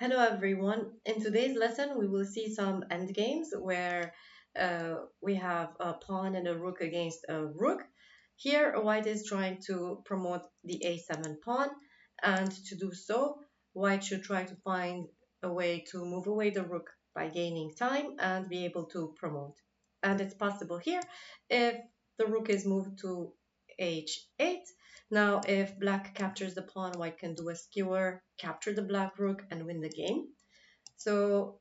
Hello everyone. In today's lesson, we will see some endgames where we have a pawn and a rook against a rook. Here, white is trying to promote the a7 pawn, and to do so, white should try to find a way to move away the rook by gaining time and be able to promote. And it's possible here if the rook is moved to h8. Now, if black captures the pawn, white can do a skewer, capture the black rook, and win the game. So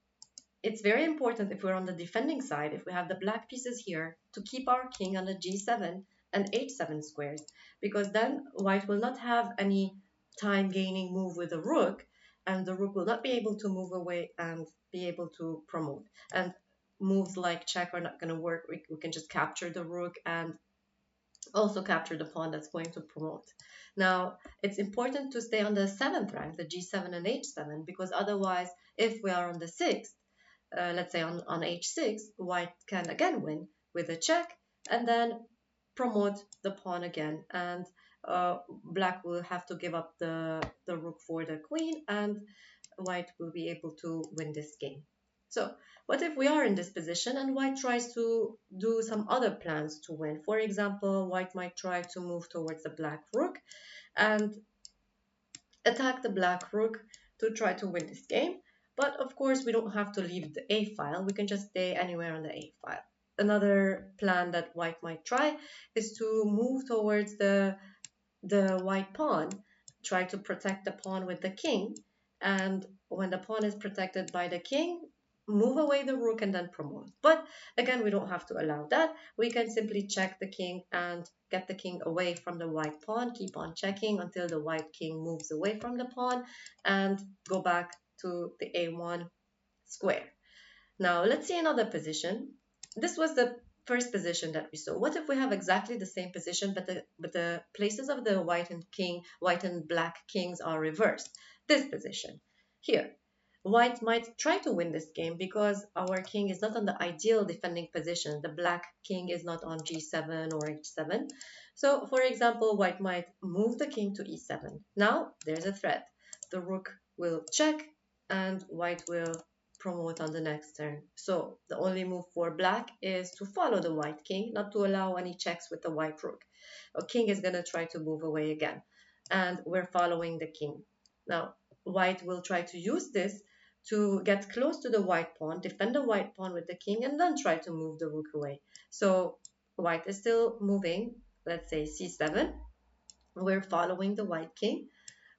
it's very important if we're on the defending side, if we have the black pieces here, to keep our king on the g7 and h7 squares, because then white will not have any time gaining move with the rook, and the rook will not be able to move away and be able to promote. And moves like check are not going to work. We can just capture the rook and also capture the pawn that's going to promote. Now, it's important to stay on the 7th rank, the g7 and h7, because otherwise, if we are on the 6th, let's say on h6, white can again win with a check and then promote the pawn again. And black will have to give up the rook for the queen, and white will be able to win this game. So what if we are in this position and white tries to do some other plans to win? For example, white might try to move towards the black rook and attack the black rook to try to win this game. But of course, we don't have to leave the A file. We can just stay anywhere on the A file. Another plan that white might try is to move towards the white pawn, try to protect the pawn with the king, and when the pawn is protected by the king, move away the rook and then promote. But again, we don't have to allow that. We can simply check the king and get the king away from the white pawn, keep on checking until the white king moves away from the pawn, and go back to the a1 square. Now let's see another position. This was the first position that we saw. What if we have exactly the same position, but the places of the white and black kings are reversed? This position here. White might try to win this game because our king is not on the ideal defending position. The black king is not on g7 or h7. So, for example, white might move the king to e7. Now, there's a threat. The rook will check and white will promote on the next turn. So the only move for black is to follow the white king, not to allow any checks with the white rook. A king is going to try to move away again, and we're following the king. Now, white will try to use this to get close to the white pawn, defend the white pawn with the king, and then try to move the rook away. So white is still moving, let's say c7. We're following the white king.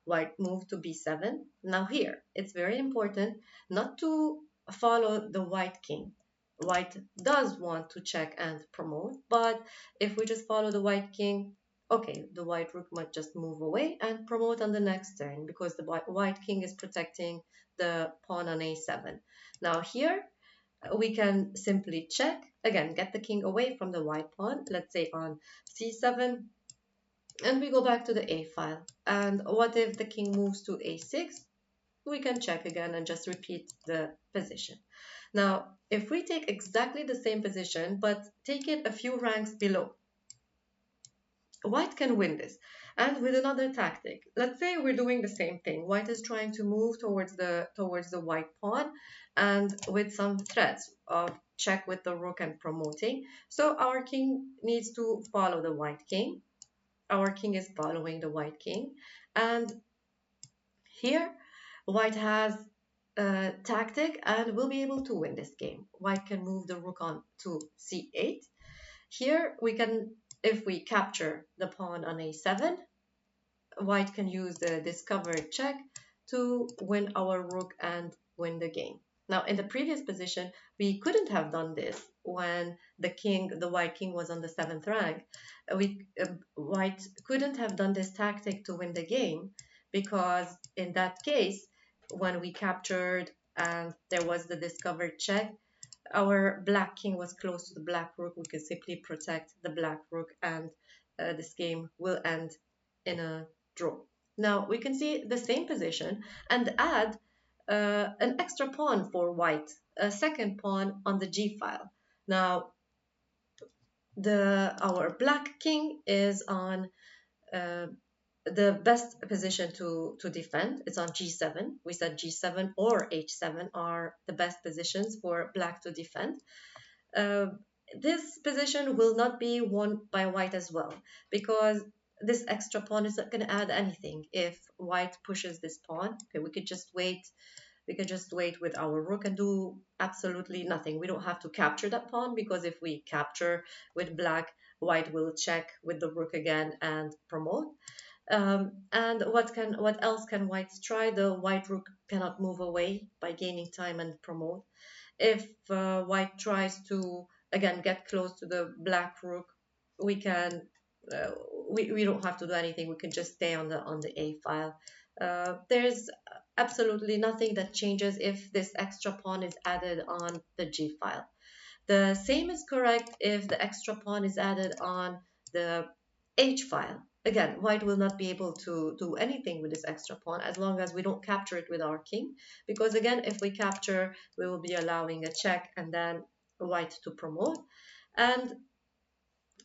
White move to b7. Now here, it's very important not to follow the white king. White does want to check and promote, but if we just follow the white king, okay, the white rook might just move away and promote on the next turn because the white king is protecting the pawn on a7. Now here, we can simply check, again, get the king away from the white pawn, let's say on c7, and we go back to the A file. And what if the king moves to A6? We can check again and just repeat the position. Now, if we take exactly the same position, but take it a few ranks below, white can win this. And with another tactic, let's say we're doing the same thing. White is trying to move towards the white pawn, and with some threats of check with the rook and promoting. So our king needs to follow the white king. Our king is following the white king, and here white has a tactic and will be able to win this game. White can move the rook on to c8. Here we can, if we capture the pawn on a7, white can use the discovered check to win our rook and win the game. Now, in the previous position, we couldn't have done this when the white king was on the 7th rank. White couldn't have done this tactic to win the game because in that case, when we captured and there was the discovered check, our black king was close to the black rook. We could simply protect the black rook, and this game will end in a draw. Now we can see the same position and add an extra pawn for white, a second pawn on the g file. Now our black king is on uh, the best position to defend is on g7. We said g7 or h7 are the best positions for black to defend. uh, this position will not be won by white as well, because this extra pawn is not going to add anything if white pushes this pawn. Okay, we could just wait. We could just wait with our rook and do absolutely nothing. We don't have to capture that pawn, because if we capture with black, white will check with the rook again and promote. And what else can white try? The white rook cannot move away by gaining time and promote. If white tries to again get close to the black rook, we can uh, we don't have to do anything. We can just stay on the a file. There's absolutely nothing that changes if this extra pawn is added on the g file. The same is correct if the extra pawn is added on the h file. Again, white will not be able to do anything with this extra pawn as long as we don't capture it with our king. Because again, if we capture, we will be allowing a check and then white to promote. And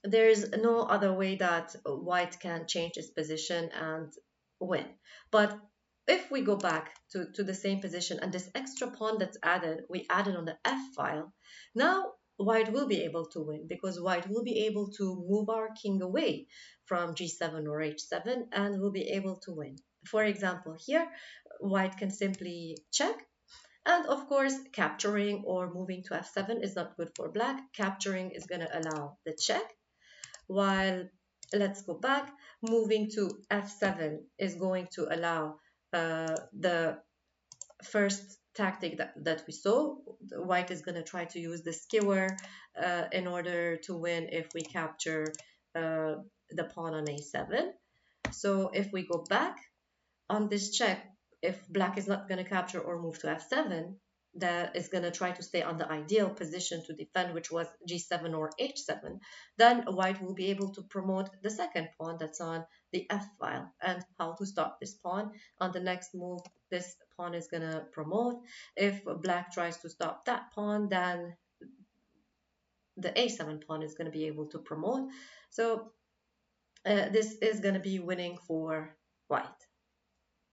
there's no other way that white can change its position and win. But if we go back to the same position and this extra pawn that's added, we added on the f file, now white will be able to win, because white will be able to move our king away from g7 or h7 and will be able to win. For example, here, white can simply check. And of course, capturing or moving to f7 is not good for black. Capturing is going to allow the check, while let's go back, moving to f7 is going to allow the first tactic that we saw. White is going to try to use the skewer in order to win if we capture the pawn on a7. So if we go back on this check, if black is not going to capture or move to f7, that is going to try to stay on the ideal position to defend, which was g7 or h7, then white will be able to promote the second pawn that's on the f file. And how to stop this pawn? On the next move, this pawn is going to promote. If black tries to stop that pawn, then the a7 pawn is going to be able to promote. So this is going to be winning for white.